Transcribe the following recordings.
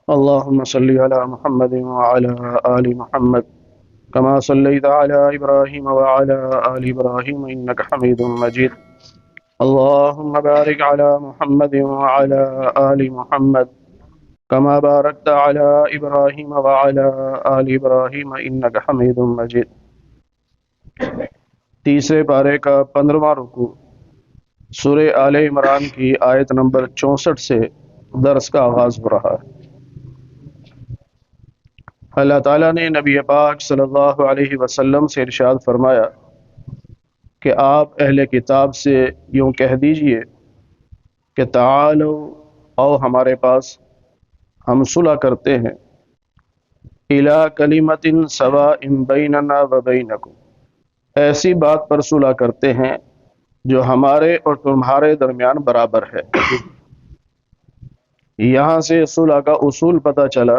اللهم صل على محمد وعلى آل محمد كما صليت على إبراهيم وعلى آل إبراهيم إنك حميد مجيد. اللهم بارك على محمد وعلى آل محمد كما باركت على إبراهيم وعلى آل إبراهيم إنك حميد مجيد. تیسرے پارے کا 15واں رکوع سورہ آل عمران کی آیت نمبر 64 سے درس کا آغاز ہو رہا ہے۔ اللہ تعالیٰ نے نبی پاک صلی اللہ علیہ وسلم سے ارشاد فرمایا کہ آپ اہل کتاب سے یوں کہہ دیجئے کہ تعالو، آؤ ہمارے پاس، ہم صلح کرتے ہیں، الی کلمۃ سواء بیننا و بینکم، ایسی بات پر صلح کرتے ہیں جو ہمارے اور تمہارے درمیان برابر ہے۔ یہاں سے صلح کا اصول پتہ چلا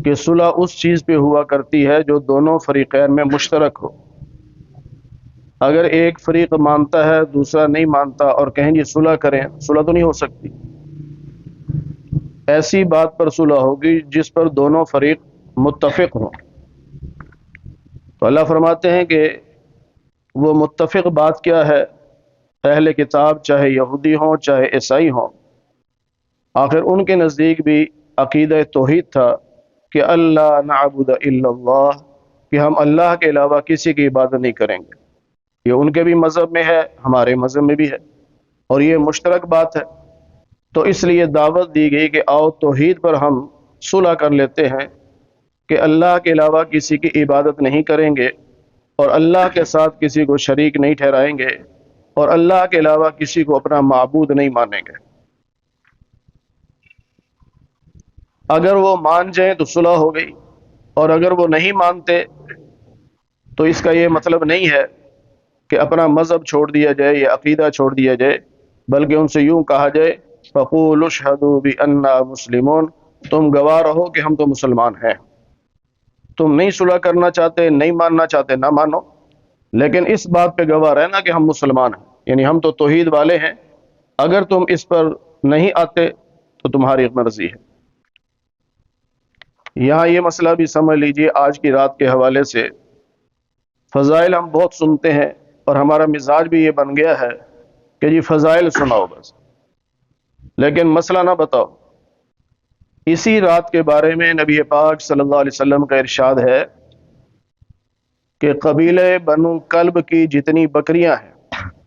کہ صلح اس چیز پہ ہوا کرتی ہے جو دونوں فریقین میں مشترک ہو۔ اگر ایک فریق مانتا ہے دوسرا نہیں مانتا اور کہیں جی صلح کریں، صلح تو نہیں ہو سکتی۔ ایسی بات پر صلح ہوگی جس پر دونوں فریق متفق ہوں۔ تو اللہ فرماتے ہیں کہ وہ متفق بات کیا ہے؟ اہل کتاب چاہے یہودی ہوں چاہے عیسائی ہوں، آخر ان کے نزدیک بھی عقیدہ توحید تھا کہ اللہ نعبد الا اللہ، کہ ہم اللہ کے علاوہ کسی کی عبادت نہیں کریں گے۔ یہ ان کے بھی مذہب میں ہے، ہمارے مذہب میں بھی ہے، اور یہ مشترک بات ہے۔ تو اس لیے دعوت دی گئی کہ آؤ توحید پر ہم صلح کر لیتے ہیں کہ اللہ کے علاوہ کسی کی عبادت نہیں کریں گے، اور اللہ کے ساتھ کسی کو شریک نہیں ٹھہرائیں گے، اور اللہ کے علاوہ کسی کو اپنا معبود نہیں مانیں گے۔ اگر وہ مان جائیں تو صلح ہو گئی، اور اگر وہ نہیں مانتے تو اس کا یہ مطلب نہیں ہے کہ اپنا مذہب چھوڑ دیا جائے یا عقیدہ چھوڑ دیا جائے، بلکہ ان سے یوں کہا جائے فَقُولُوا اشْهَدُوا بِأَنَّا مُسْلِمُونَ، تم گواہ رہو کہ ہم تو مسلمان ہیں۔ تم نہیں صلح کرنا چاہتے، نہیں ماننا چاہتے، نہ مانو، لیکن اس بات پہ گواہ رہنا کہ ہم مسلمان ہیں، یعنی ہم تو توحید والے ہیں۔ اگر تم اس پر نہیں آتے تو تمہاری مرضی ہے۔ یہاں یہ مسئلہ بھی سمجھ لیجئے، آج کی رات کے حوالے سے فضائل ہم بہت سنتے ہیں، اور ہمارا مزاج بھی یہ بن گیا ہے کہ جی فضائل سناؤ بس، لیکن مسئلہ نہ بتاؤ۔ اسی رات کے بارے میں نبی پاک صلی اللہ علیہ وسلم کا ارشاد ہے کہ قبیلہ بنو کلب کی جتنی بکریاں ہیں،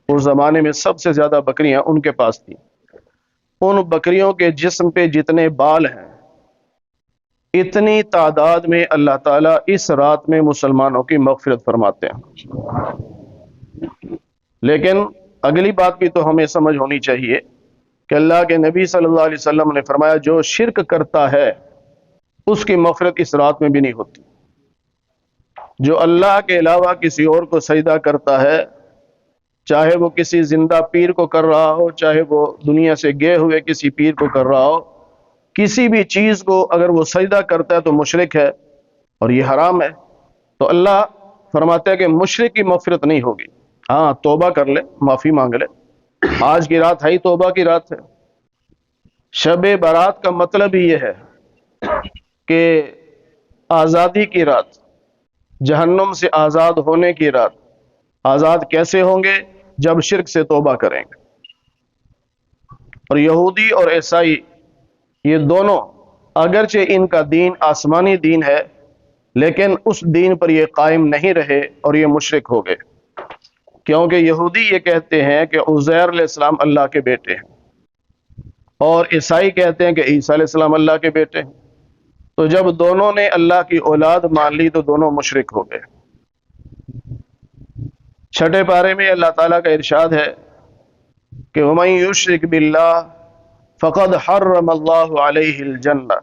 اس زمانے میں سب سے زیادہ بکریاں ان کے پاس تھیں، ان بکریوں کے جسم پہ جتنے بال ہیں، اتنی تعداد میں اللہ تعالیٰ اس رات میں مسلمانوں کی مغفرت فرماتے ہیں۔ لیکن اگلی بات بھی تو ہمیں سمجھ ہونی چاہیے کہ اللہ کے نبی صلی اللہ علیہ وسلم نے فرمایا جو شرک کرتا ہے اس کی مغفرت اس رات میں بھی نہیں ہوتی۔ جو اللہ کے علاوہ کسی اور کو سجدہ کرتا ہے، چاہے وہ کسی زندہ پیر کو کر رہا ہو، چاہے وہ دنیا سے گئے ہوئے کسی پیر کو کر رہا ہو، کسی بھی چیز کو اگر وہ سجدہ کرتا ہے تو مشرک ہے، اور یہ حرام ہے۔ تو اللہ فرماتا ہے کہ مشرک کی مغفرت نہیں ہوگی، ہاں توبہ کر لے، معافی مانگ لے۔ آج کی رات ہے ہی توبہ کی رات ہے۔ شب برات کا مطلب ہی یہ ہے کہ آزادی کی رات، جہنم سے آزاد ہونے کی رات۔ آزاد کیسے ہوں گے؟ جب شرک سے توبہ کریں گے۔ اور یہودی اور عیسائی یہ دونوں اگرچہ ان کا دین آسمانی دین ہے، لیکن اس دین پر یہ قائم نہیں رہے اور یہ مشرک ہو گئے، کیونکہ یہودی یہ کہتے ہیں کہ عزیر علیہ السلام اللہ کے بیٹے ہیں، اور عیسائی کہتے ہیں کہ عیسیٰ علیہ السلام اللہ کے بیٹے ہیں۔ تو جب دونوں نے اللہ کی اولاد مان لی تو دونوں مشرک ہو گئے۔ چھٹے پارے میں اللہ تعالیٰ کا ارشاد ہے کہ وَمَن يُشْرِكْ بِاللَّهِ فَقَدْ حَرَّمَ اللَّهُ عَلَيْهِ الْجَنَّةَ،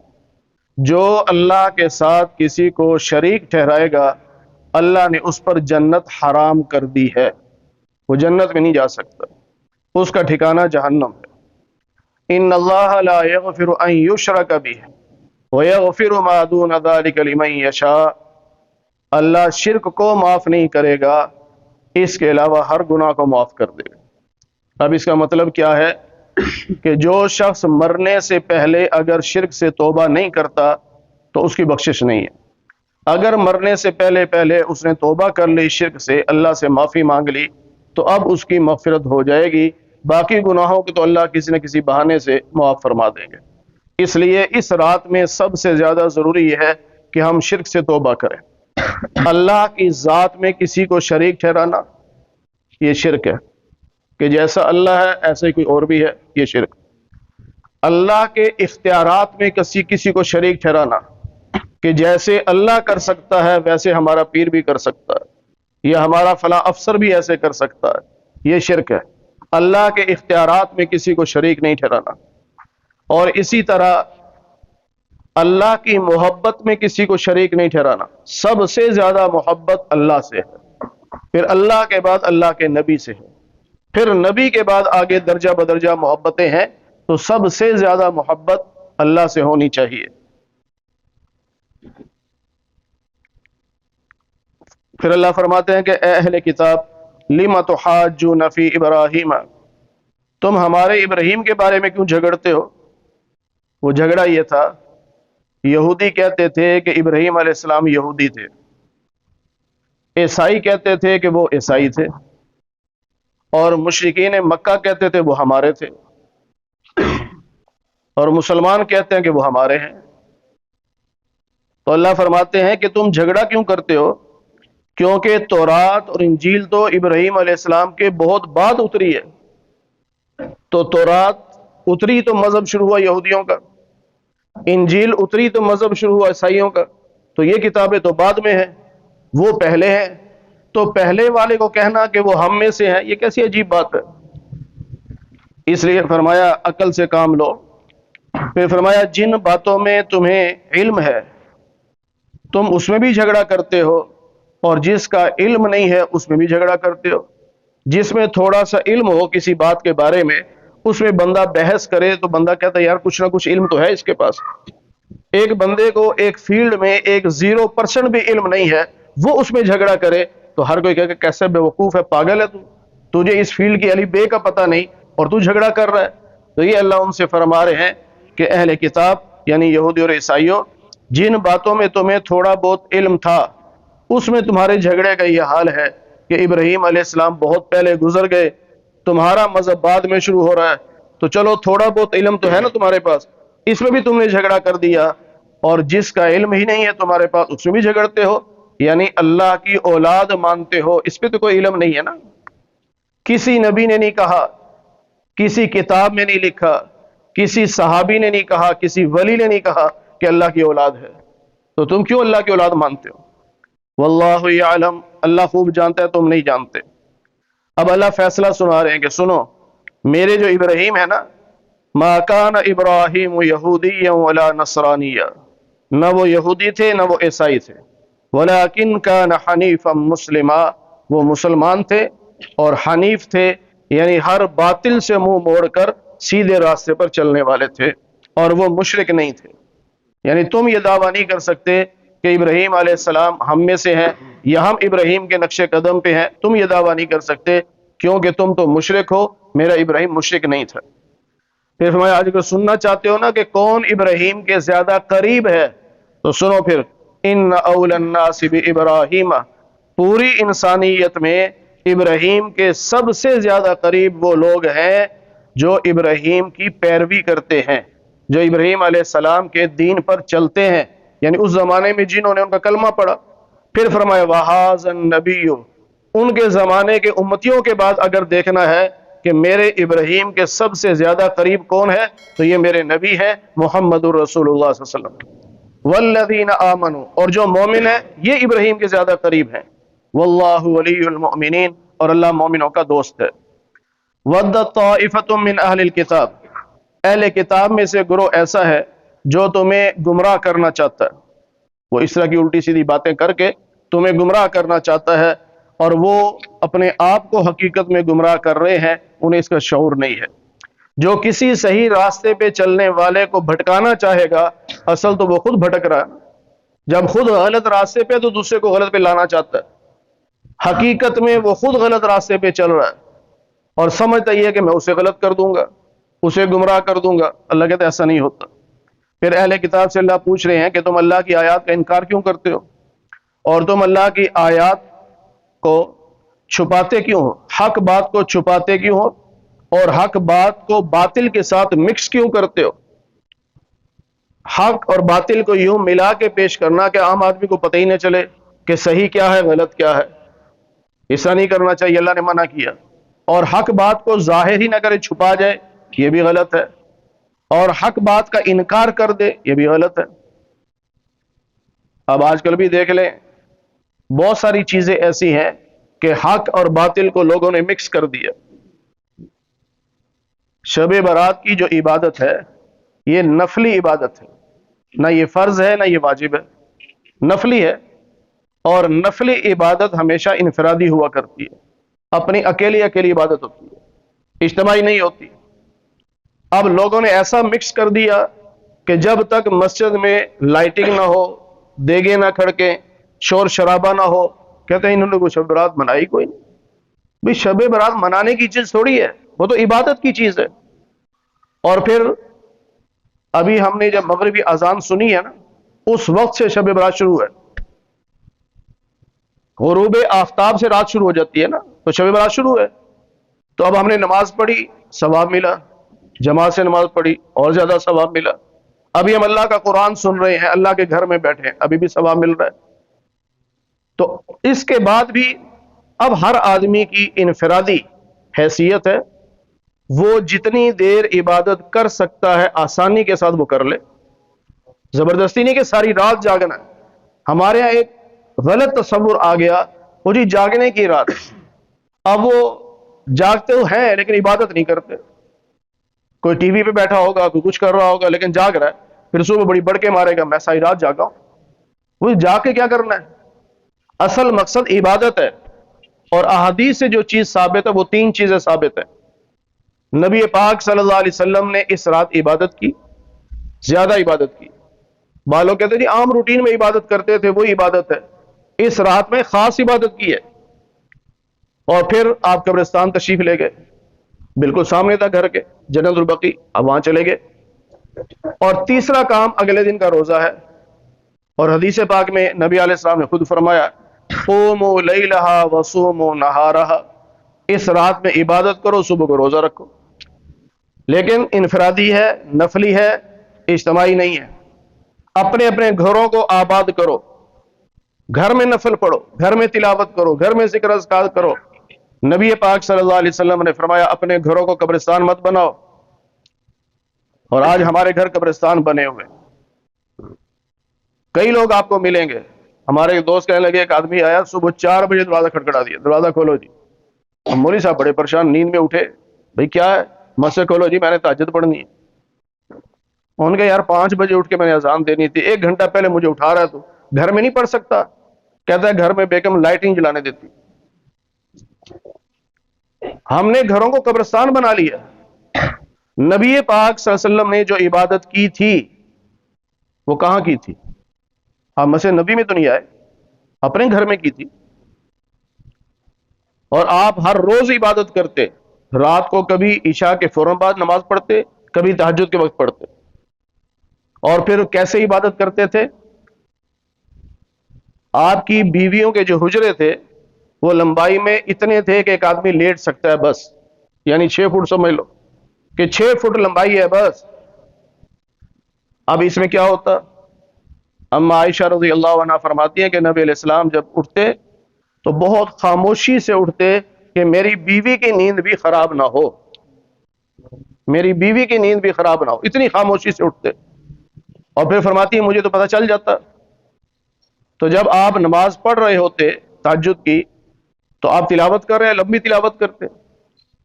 جو اللہ کے ساتھ کسی کو شریک ٹھہرائے گا اللہ نے اس پر جنت حرام کر دی ہے، وہ جنت میں نہیں جا سکتا، اس کا ٹھکانہ جہنم ہے۔ ان اللہ لا یغفر ان یشرک بہ ویغفر ما دون ذلک لمن یشاء، اللہ شرک کو معاف نہیں کرے گا، اس کے علاوہ ہر گناہ کو معاف کر دے گا۔ اب اس کا مطلب کیا ہے کہ جو شخص مرنے سے پہلے اگر شرک سے توبہ نہیں کرتا تو اس کی بخشش نہیں ہے۔ اگر مرنے سے پہلے اس نے توبہ کر لی شرک سے، اللہ سے معافی مانگ لی، تو اب اس کی مغفرت ہو جائے گی، باقی گناہوں کو تو اللہ کسی نہ کسی بہانے سے معاف فرما دیں گے۔ اس لیے اس رات میں سب سے زیادہ ضروری یہ ہے کہ ہم شرک سے توبہ کریں۔ اللہ کی ذات میں کسی کو شریک ٹھہرانا یہ شرک ہے، کہ جیسا اللہ ہے ایسا ہی کوئی اور بھی ہے، یہ شرک۔ اللہ کے اختیارات میں کسی کو شریک ٹھہرانا، کہ جیسے اللہ کر سکتا ہے ویسے ہمارا پیر بھی کر سکتا ہے، یا ہمارا فلاں افسر بھی ایسے کر سکتا ہے، یہ شرک ہے۔ اللہ کے اختیارات میں کسی کو شریک نہیں ٹھہرانا۔ اور اسی طرح اللہ کی محبت میں کسی کو شریک نہیں ٹھہرانا۔ سب سے زیادہ محبت اللہ سے ہے، پھر اللہ کے بعد اللہ کے نبی سے ہے، پھر نبی کے بعد آگے درجہ بدرجہ محبتیں ہیں، تو سب سے زیادہ محبت اللہ سے ہونی چاہیے۔ پھر اللہ فرماتے ہیں کہ اے اہل کتاب لم تحاجون فی ابراہیم، تم ہمارے ابراہیم کے بارے میں کیوں جھگڑتے ہو؟ وہ جھگڑا یہ تھا، یہودی کہتے تھے کہ ابراہیم علیہ السلام یہودی تھے، عیسائی کہتے تھے کہ وہ عیسائی تھے، اور مشرکین مکہ کہتے تھے وہ ہمارے تھے، اور مسلمان کہتے ہیں کہ وہ ہمارے ہیں۔ تو اللہ فرماتے ہیں کہ تم جھگڑا کیوں کرتے ہو؟ کیونکہ تورات اور انجیل تو ابراہیم علیہ السلام کے بہت بعد اتری ہے۔ تو تورات اتری تو مذہب شروع ہوا یہودیوں کا، انجیل اتری تو مذہب شروع ہوا عیسائیوں کا، تو یہ کتابیں تو بعد میں ہیں، وہ پہلے ہیں۔ تو پہلے والے کو کہنا کہ وہ ہم میں سے ہیں، یہ کیسی عجیب بات ہے۔ اس لیے فرمایا عقل سے کام لو۔ پھر فرمایا جن باتوں میں تمہیں علم ہے تم اس میں بھی جھگڑا کرتے ہو، اور جس کا علم نہیں ہے اس میں بھی جھگڑا کرتے ہو۔ جس میں تھوڑا سا علم ہو کسی بات کے بارے میں، اس میں بندہ بحث کرے تو بندہ کہتا ہے یار کچھ نہ کچھ علم تو ہے اس کے پاس۔ ایک بندے کو ایک فیلڈ میں ایک 0% بھی علم نہیں ہے، وہ اس میں جھگڑا کرے تو ہر کوئی کہے کہ کیسے بیوقوف ہے، پاگل ہے تجھے اس فیلڈ کی الف بے کا پتہ نہیں اور تو جھگڑا کر رہا ہے۔ تو یہ اللہ ان سے فرما رہے ہیں کہ اہل کتاب یعنی یہودی اور عیسائیوں، جن باتوں میں تمہیں تھوڑا بہت علم تھا اس میں تمہارے جھگڑے کا یہ حال ہے کہ ابراہیم علیہ السلام بہت پہلے گزر گئے، تمہارا مذہب بعد میں شروع ہو رہا ہے، تو چلو تھوڑا بہت علم تو ہے نا تمہارے پاس، اس میں بھی تم نے جھگڑا کر دیا، اور جس کا علم ہی نہیں ہے تمہارے پاس اس میں بھی جھگڑتے ہو، یعنی اللہ کی اولاد مانتے ہو، اس پہ تو کوئی علم نہیں ہے نا۔ کسی نبی نے نہیں کہا، کسی کتاب میں نہیں لکھا، کسی صحابی نے نہیں کہا، کسی ولی نے نہیں کہا کہ اللہ کی اولاد ہے، تو تم کیوں اللہ کی اولاد مانتے ہو؟ واللہ یعلم، اللہ خوب جانتا ہے، تم نہیں جانتے۔ اب اللہ فیصلہ سنا رہے ہیں کہ سنو، میرے جو ابراہیم ہے نا، ما کان ابراہیم یہودیا ولا نصرانیا، نہ وہ یہودی تھے نہ وہ عیسائی تھے، ولیکن کان حنیفا مسلما، وہ مسلمان تھے اور حنیف تھے، یعنی ہر باطل سے منہ موڑ کر سیدھے راستے پر چلنے والے تھے، اور وہ مشرک نہیں تھے۔ یعنی تم یہ دعویٰ نہیں کر سکتے کہ ابراہیم علیہ السلام ہم میں سے ہیں یا ہم ابراہیم کے نقش قدم پہ ہیں، تم یہ دعویٰ نہیں کر سکتے کیونکہ تم تو مشرک ہو، میرا ابراہیم مشرک نہیں تھا۔ پھر فرمایا آج اگر سننا چاہتے ہو نا کہ کون ابراہیم کے زیادہ قریب ہے تو سنو پھر، ان اول الناس بابراہیم، پوری انسانیت میں ابراہیم کے سب سے زیادہ قریب وہ لوگ ہیں جو ابراہیم کی پیروی کرتے ہیں، جو ابراہیم علیہ السلام کے دین پر چلتے ہیں، یعنی اس زمانے میں جنہوں نے ان کا کلمہ پڑھا۔ پھر فرمایا وَهَذَا النَّبِيُّ، ان کے زمانے کے امتیوں کے بعد اگر دیکھنا ہے کہ میرے ابراہیم کے سب سے زیادہ قریب کون ہے تو یہ میرے نبی ہے محمد الرسول اللہ صلی اللہ علیہ وسلم، والذین آمنوا، اور جو مومن ہیں یہ ابراہیم کے زیادہ قریب ہیں، واللہ ولی المؤمنین، اور اللہ مومنوں کا دوست ہے۔ وَدَّتْ طَائِفَةٌ مِّنْ أَهْلِ الْكِتَابِ، اہل کتاب میں سے گروہ ایسا ہے جو تمہیں گمراہ کرنا چاہتا ہے، وہ اس طرح کی الٹی سیدھی باتیں کر کے تمہیں گمراہ کرنا چاہتا ہے، اور وہ اپنے آپ کو حقیقت میں گمراہ کر رہے ہیں، انہیں اس کا شعور نہیں ہے۔ جو کسی صحیح راستے پہ چلنے والے کو بھٹکانا چاہے گا، اصل تو وہ خود بھٹک رہا ہے، جب خود غلط راستے پہ تو دوسرے کو غلط پہ لانا چاہتا ہے، حقیقت میں وہ خود غلط راستے پہ چل رہا ہے اور سمجھتا یہ ہے کہ میں اسے غلط کر دوں گا۔ اسے گمراہ کر دوں گا. اللہ کہتے ایسا نہیں ہوتا. پھر اہل کتاب سے اللہ پوچھ رہے ہیں کہ تم اللہ کی آیات کا انکار کیوں کرتے ہو اور تم اللہ کی آیات کو چھپاتے کیوں ہو, حق بات کو چھپاتے کیوں ہو اور حق بات کو باطل کے ساتھ مکس کیوں کرتے ہو. حق اور باطل کو یوں ملا کے پیش کرنا کہ عام آدمی کو پتہ ہی نہ چلے کہ صحیح کیا ہے غلط کیا ہے, ایسا نہیں کرنا چاہیے, اللہ نے منع کیا. اور حق بات کو ظاہر ہی نہ کرے, چھپا جائے, یہ بھی غلط ہے. اور حق بات کا انکار کر دے, یہ بھی غلط ہے. اب آج کل بھی دیکھ لیں, بہت ساری چیزیں ایسی ہیں کہ حق اور باطل کو لوگوں نے مکس کر دیا. شب برات کی جو عبادت ہے یہ نفلی عبادت ہے, نہ یہ فرض ہے نہ یہ واجب ہے, نفلی ہے. اور نفلی عبادت ہمیشہ انفرادی ہوا کرتی ہے, اپنی اکیلی عبادت ہوتی ہے, اجتماعی نہیں ہوتی. اب لوگوں نے ایسا مکس کر دیا کہ جب تک مسجد میں لائٹنگ نہ ہو, دیگیں نہ کھڑکیں, شور شرابہ نہ ہو, کہتے ہیں انہوں نے کوئی شب برات منائی کوئی نہیں. بھئی شب برات منانے کی چیز تھوڑی ہے, وہ تو عبادت کی چیز ہے. اور پھر ابھی ہم نے جب مغربی اذان سنی ہے نا, اس وقت سے شب برات شروع ہے. غروب آفتاب سے رات شروع ہو جاتی ہے نا, تو شب برات شروع ہے. تو اب ہم نے نماز پڑھی, ثواب ملا, جماعت سے نماز پڑھی اور زیادہ ثواب ملا. ابھی ہم اللہ کا قرآن سن رہے ہیں, اللہ کے گھر میں بیٹھے ہیں, ابھی بھی ثواب مل رہا ہے. تو اس کے بعد بھی اب ہر آدمی کی انفرادی حیثیت ہے, وہ جتنی دیر عبادت کر سکتا ہے آسانی کے ساتھ وہ کر لے. زبردستی نہیں کہ ساری رات جاگنا ہے. ہمارے یہاں ایک غلط تصور آ گیا, وہ جی جاگنے کی رات. اب وہ جاگتے تو ہیں لیکن عبادت نہیں کرتے. کوئی ٹی وی پہ بیٹھا ہوگا, کوئی کچھ کر رہا ہوگا, لیکن جاگ رہا ہے, پھر صبح بڑی بڑھ کے مارے گا میں ساری رات جاگا ہوں. وہ جاگ کے کیا کرنا ہے؟ اصل مقصد عبادت ہے. اور احادیث سے جو چیز ثابت ہے وہ 3 چیزیں ثابت ہیں. نبی پاک صلی اللہ علیہ وسلم نے اس رات عبادت کی, زیادہ عبادت کی. بالوں کہتے جی عام روٹین میں عبادت کرتے تھے, وہی عبادت ہے. اس رات میں خاص عبادت کی ہے. اور پھر آپ قبرستان تشریف لے گئے, بالکل سامنے تھا گھر کے, جنت البقیع, اب وہاں چلے گئے. اور تیسرا کام اگلے دن کا روزہ ہے. اور حدیث پاک میں نبی علیہ السلام نے خود فرمایا, قوموا لیلہا وصوموا نہارہا, اس رات میں عبادت کرو, صبح کو روزہ رکھو. لیکن انفرادی ہے, نفلی ہے, اجتماعی نہیں ہے. اپنے اپنے گھروں کو آباد کرو, گھر میں نفل پڑھو, گھر میں تلاوت کرو, گھر میں ذکر اذکار کرو. نبی پاک صلی اللہ علیہ وسلم نے فرمایا اپنے گھروں کو قبرستان مت بناؤ. اور آج ہمارے گھر قبرستان بنے ہوئے. کئی لوگ آپ کو ملیں گے. ہمارے ایک دوست کہنے لگے, ایک آدمی آیا صبح 4 بجے دروازہ کھٹکھٹا دیا, دروازہ کھولو جی. ہم مولوی صاحب بڑے پریشان, نیند میں اٹھے, بھئی کیا ہے؟ مسجد کھولو جی, میں نے تہجد پڑھنی ہے. ان کے یار 5 بجے اٹھ کے میں نے اذان دینی تھی, 1 گھنٹہ پہلے مجھے اٹھا رہا ہے, تو گھر میں نہیں پڑھ سکتا. کہتا ہے گھر میں بیگم لائٹنگ جلانے دیتی. ہم نے گھروں کو قبرستان بنا لیا. نبی پاک صلی اللہ علیہ وسلم نے جو عبادت کی تھی وہ کہاں کی تھی؟ آپ مسجد نبی میں تو نہیں آئے, اپنے گھر میں کی تھی. اور آپ ہر روز عبادت کرتے, رات کو کبھی عشاء کے فوراً بعد نماز پڑھتے, کبھی تہجد کے وقت پڑھتے. اور پھر کیسے عبادت کرتے تھے؟ آپ کی بیویوں کے جو حجرے تھے وہ لمبائی میں اتنے تھے کہ ایک آدمی لیٹ سکتا ہے بس, یعنی 6 فٹ سمجھ لو کہ 6 فٹ لمبائی ہے بس. اب اس میں کیا ہوتا؟ اما عائشہ رضی اللہ عنہا فرماتی ہیں کہ نبی علیہ السلام جب اٹھتے تو بہت خاموشی سے اٹھتے کہ میری بیوی کی نیند بھی خراب نہ ہو, میری بیوی کی نیند بھی خراب نہ ہو, اتنی خاموشی سے اٹھتے. اور پھر فرماتی ہے مجھے تو پتہ چل جاتا. تو جب آپ نماز پڑھ رہے ہوتے تہجد کی تو آپ تلاوت کر رہے ہیں, لمبی تلاوت کرتے.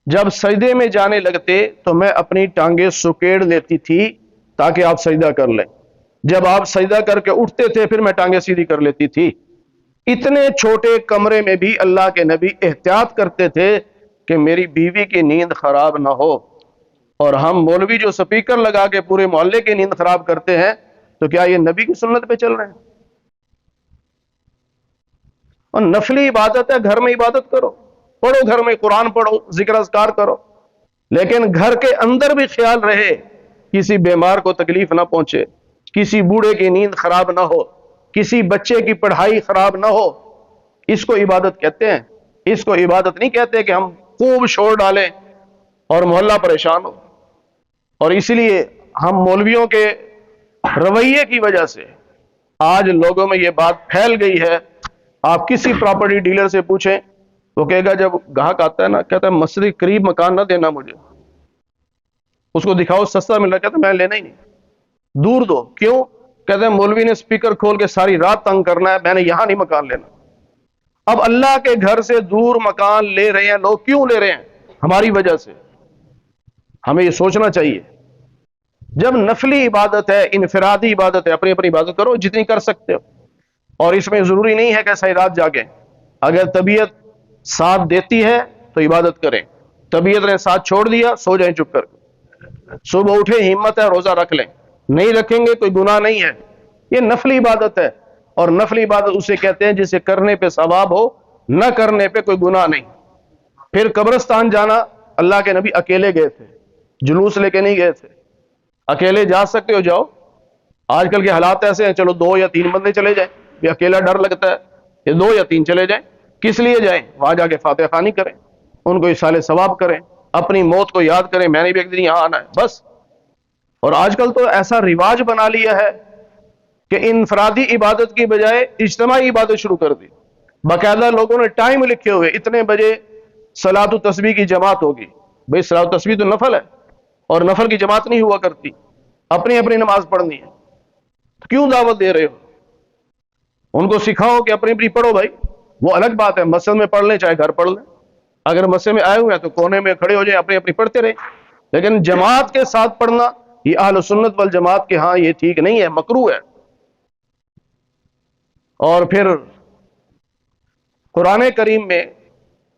جب سجدے میں جانے لگتے تو میں اپنی ٹانگیں سکیڑ لیتی تھی تاکہ آپ سجدہ کر لیں. جب آپ سجدہ کر کے اٹھتے تھے پھر میں ٹانگیں سیدھی کر لیتی تھی. اتنے چھوٹے کمرے میں بھی اللہ کے نبی احتیاط کرتے تھے کہ میری بیوی کی نیند خراب نہ ہو. اور ہم مولوی جو سپیکر لگا کے پورے محلے کی نیند خراب کرتے ہیں, تو کیا یہ نبی کی سنت پہ چل رہے ہیں؟ اور نفلی عبادت ہے, گھر میں عبادت کرو, پڑھو گھر میں قرآن پڑھو, ذکر اذکار کرو. لیکن گھر کے اندر بھی خیال رہے کسی بیمار کو تکلیف نہ پہنچے، کسی بوڑھے کی نیند خراب نہ ہو، کسی بچے کی پڑھائی خراب نہ ہو، اس کو عبادت کہتے ہیں۔ اس کو عبادت نہیں کہتے کہ ہم خوب شور ڈالیں اور محلہ پریشان ہو۔ اور اس لیے ہم مولویوں کے رویے کی وجہ سے آج لوگوں میں یہ بات پھیل گئی ہے۔ آپ کسی پراپرٹی ڈیلر سے پوچھیں، وہ کہے گا، جب گاہک آتا ہے نا، کہتا ہے مسجد کے قریب مکان نہ دینا مجھے، اس کو دکھاؤ سستا مل رہا، کہتا ہے میں لینا ہی نہیں، دور دو۔ کیوں؟ کہتے ہیں مولوی نے سپیکر کھول کے ساری رات تنگ کرنا ہے، میں نے یہاں نہیں مکان لینا۔ اب اللہ کے گھر سے دور مکان لے رہے ہیں لوگ، کیوں لے رہے ہیں؟ ہماری وجہ سے۔ ہمیں یہ سوچنا چاہیے، جب نفلی عبادت ہے، انفرادی عبادت ہے، اپنی اپنی عبادت کرو جتنی کر سکتے ہو، اور اس میں ضروری نہیں ہے کہ ساری رات جاگیں۔ اگر طبیعت ساتھ دیتی ہے تو عبادت کریں، طبیعت نے ساتھ چھوڑ دیا، سو جائیں چپ کر کے، صبح اٹھے ہمت ہے روزہ رکھ لیں، نہیں رکھیں گے کوئی گناہ نہیں ہے۔ یہ نفلی عبادت ہے، اور نفلی عبادت اسے کہتے ہیں جسے کرنے پہ ثواب ہو، نہ کرنے پہ کوئی گناہ نہیں۔ پھر قبرستان جانا، اللہ کے نبی اکیلے گئے تھے، جلوس لے کے نہیں گئے تھے۔ اکیلے جا سکتے ہو جاؤ، آج کل کے حالات ایسے ہیں، چلو 2 یا 3 بندے چلے جائیں، بھی اکیلا ڈر لگتا ہے، یہ 2 یا 3 چلے جائیں۔ کس لیے جائیں؟ وہاں جا کے فاتحہ خوانی کریں، ان کو اصالہ ثواب کریں، اپنی موت کو یاد کریں، میں نے بھی ایک دن یہاں آنا ہے، بس۔ اور آج کل تو ایسا رواج بنا لیا ہے کہ انفرادی عبادت کی بجائے اجتماعی عبادت شروع کر دی۔ باقاعدہ لوگوں نے ٹائم لکھے ہوئے، اتنے بجے صلاۃ التسبیح کی جماعت ہوگی۔ بھئی صلاۃ التسبیح تو نفل ہے، اور نفل کی جماعت نہیں ہوا کرتی، اپنی اپنی نماز پڑھنی ہے، تو کیوں دعوت دے رہے ہو؟ ان کو سکھاؤ کہ اپنی اپنی پڑھو بھائی، وہ الگ بات ہے، مسجد میں پڑھ لیں چاہے گھر پڑھ لیں، اگر مسجد میں آئے ہوئے ہیں تو کونے میں کھڑے ہو جائیں، اپنی اپنی پڑھتے رہیں، لیکن جماعت کے ساتھ پڑھنا یہ اہل سنت والجماعت کے ہاں یہ ٹھیک نہیں ہے، مکروہ ہے۔ اور پھر قرآن کریم میں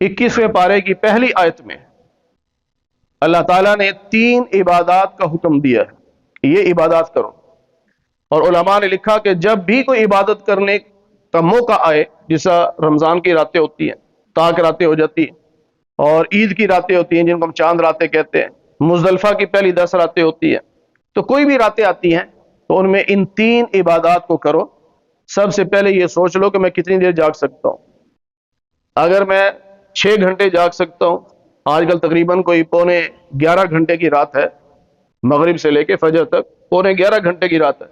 21ویں پارے کی پہلی آیت میں اللہ تعالیٰ نے 3 عبادات کا حکم دیا ہے، یہ عبادات کرو۔ اور علماء نے لکھا کہ جب بھی کوئی عبادت کرنے کا موقع آئے، جیسا رمضان کی راتیں ہوتی ہیں، طاق راتیں ہو جاتی ہیں، اور عید کی راتیں ہوتی ہیں جن کو ہم چاند راتیں کہتے ہیں، مزدلفہ کی پہلی 10 راتیں ہوتی ہیں، تو کوئی بھی راتیں آتی ہیں تو ان میں ان 3 عبادات کو کرو۔ سب سے پہلے یہ سوچ لو کہ میں کتنی دیر جاگ سکتا ہوں۔ اگر میں 6 گھنٹے جاگ سکتا ہوں، آج کل تقریباً کوئی 11.25 گھنٹے کی رات ہے، مغرب سے لے کے فجر تک 11.25 گھنٹے کی رات ہے۔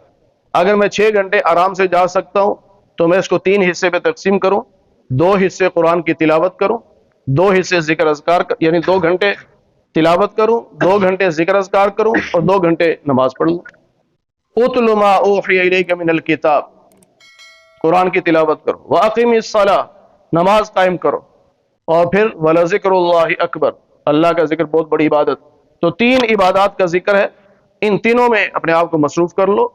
اگر میں 6 گھنٹے آرام سے جاگ سکتا ہوں تو میں اس کو 3 حصے پہ تقسیم کروں، 2 حصے قرآن کی تلاوت کروں، 2 حصے ذکر اذکار، یعنی 2 گھنٹے تلاوت کروں، 2 گھنٹے ذکر اذکار کروں، اور 2 گھنٹے نماز پڑھ لوں۔ اتل ما اوحی الیک من الکتاب، قرآن کی تلاوت کرو، واقم الصلاۃ، نماز قائم کرو، اور پھر ولذکر اللہ اکبر، اللہ کا ذکر بہت بڑی عبادت۔ تو 3 عبادات کا ذکر ہے، ان تینوں میں اپنے آپ کو مصروف کر لو۔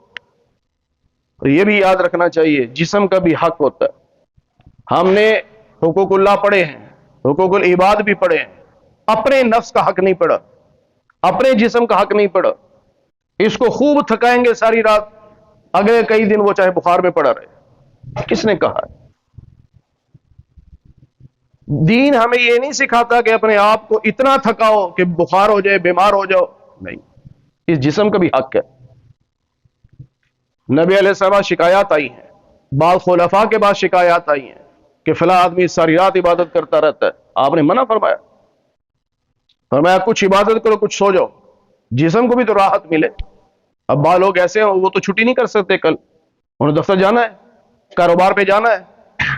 اور یہ بھی یاد رکھنا چاہیے، جسم کا بھی حق ہوتا ہے۔ ہم نے حقوق اللہ پڑھے ہیں، حقوق العباد بھی پڑھے ہیں، اپنے نفس کا حق نہیں پڑھا، اپنے جسم کا حق نہیں پڑھا۔ اس کو خوب تھکائیں گے ساری رات، اگلے کئی دن وہ چاہے بخار میں پڑا رہے۔ کس نے کہا ہے؟ دین ہمیں یہ نہیں سکھاتا کہ اپنے آپ کو اتنا تھکاؤ کہ بخار ہو جائے، بیمار ہو جاؤ، نہیں، اس جسم کا بھی حق ہے۔ نبی علیہ السلام شکایات آئی ہیں، بعض خلفاء کے بعد شکایات آئی ہیں کہ فلاں آدمی ساری رات عبادت کرتا رہتا ہے، آپ نے منع فرمایا، فرمایا کچھ عبادت کرو، کچھ سو جاؤ، جسم کو بھی تو راحت ملے۔ اب بعض لوگ ایسے ہیں، وہ تو چھٹی نہیں کر سکتے، کل انہیں دفتر جانا ہے، کاروبار پہ جانا ہے،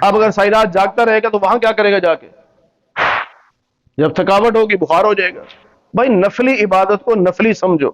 اب اگر ساری رات جاگتا رہے گا تو وہاں کیا کرے گا جا کے؟ جب تھکاوٹ ہوگی بخار ہو جائے گا۔ بھائی نفلی عبادت کو نفلی سمجھو،